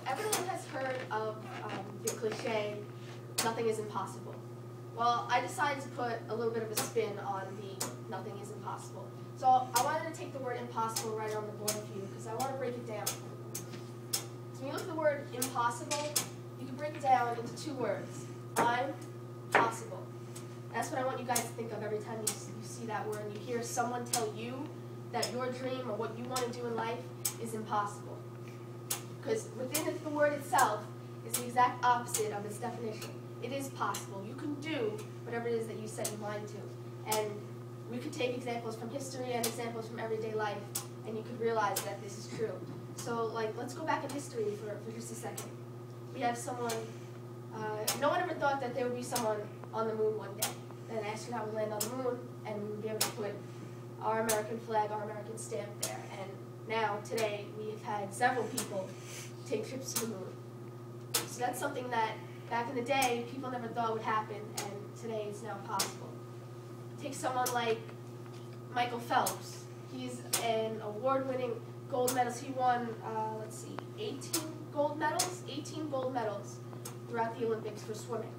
everyone has heard of the cliche, nothing is impossible. Well, I decided to put a little bit of a spin on the nothing is impossible. So I wanted to take the word impossible right on the board for you because I want to break it down. So when you look at the word impossible, you can break it down into two words. I'm possible. That's what I want you guys to think of every time you see that word and you hear someone tell you that your dream or what you want to do in life is impossible. Because within the word itself is the exact opposite of its definition. It is possible. You can do whatever it is that you set your mind to. And we could take examples from history and examples from everyday life, and you could realize that this is true. So, let's go back in history for just a second. We have someone, no one ever thought that there would be someone on the moon one day. That an astronaut would land on the moon, and we would be able to put our American flag, our American stamp there. And now, today, we've had several people take trips to the moon. So that's something that, back in the day, people never thought would happen, and today it's now possible. Take someone like Michael Phelps. He's an award-winning gold medalist. He won, 18 gold medals throughout the Olympics for swimming.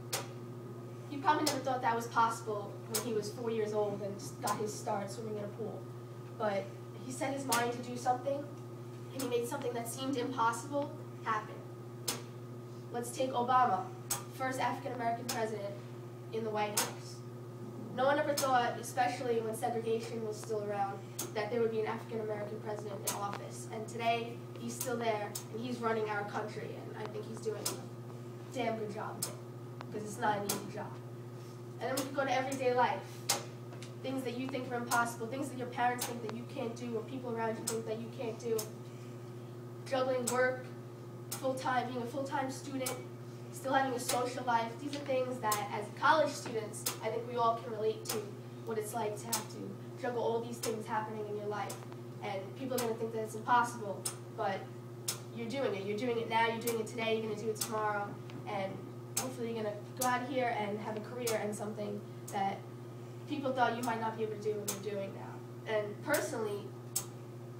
He probably never thought that was possible when he was 4 years old and got his start swimming in a pool. But he set his mind to do something, and he made something that seemed impossible happen. Let's take Obama, first African-American president in the White House. No one ever thought, especially when segregation was still around, that there would be an African-American president in office. And today, he's still there, and he's running our country, and I think he's doing a damn good job of it, because it's not an easy job. And then we can go to everyday life. Things that you think are impossible, things that your parents think that you can't do, or people around you think that you can't do. Juggling work, full-time, being a full-time student, still having a social life. These are things that, as college students, I think we all can relate to what it's like to have to juggle all these things happening in your life. And people are going to think that it's impossible, but you're doing it. You're doing it now, you're doing it today, you're going to do it tomorrow, and hopefully you're going to go out of here and have a career and something that people thought you might not be able to do and you're doing now. And personally,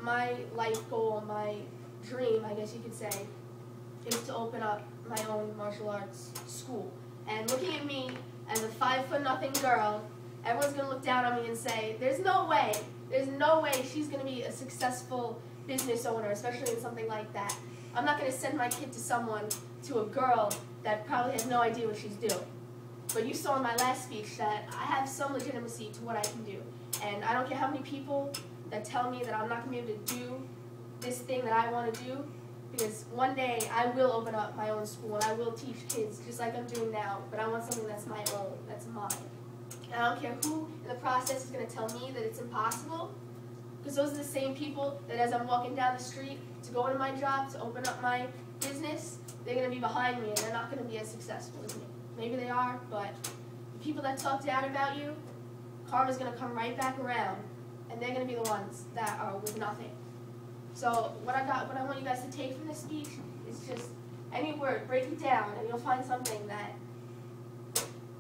my life goal, my dream, I guess you could say, is to open up my own martial arts school. And looking at me as a 5'0" girl, everyone's going to look down on me and say, there's no way she's going to be a successful business owner, especially in something like that. I'm not going to send my kid to a girl that probably has no idea what she's doing. But you saw in my last speech that I have some legitimacy to what I can do. And I don't care how many people that tell me that I'm not going to be able to do this thing that I want to do, because one day I will open up my own school and I will teach kids just like I'm doing now, but I want something that's my own, that's mine. And I don't care who in the process is going to tell me that it's impossible, because those are the same people that as I'm walking down the street to go into my job, to open up my business, they're going to be behind me and they're not going to be as successful as me. Maybe they are, but the people that talk down about you, karma's going to come right back around, and they're going to be the ones that are with nothing. So what I want you guys to take from this speech is just any word, break it down, and you'll find something that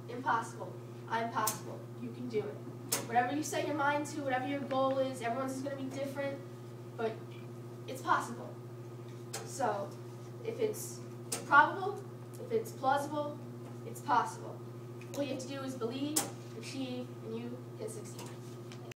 impossible. I'm possible. You can do it. Whatever you set your mind to, whatever your goal is, everyone's is going to be different, but it's possible. So if it's probable, if it's plausible, it's possible. All you have to do is believe, achieve, and you can succeed.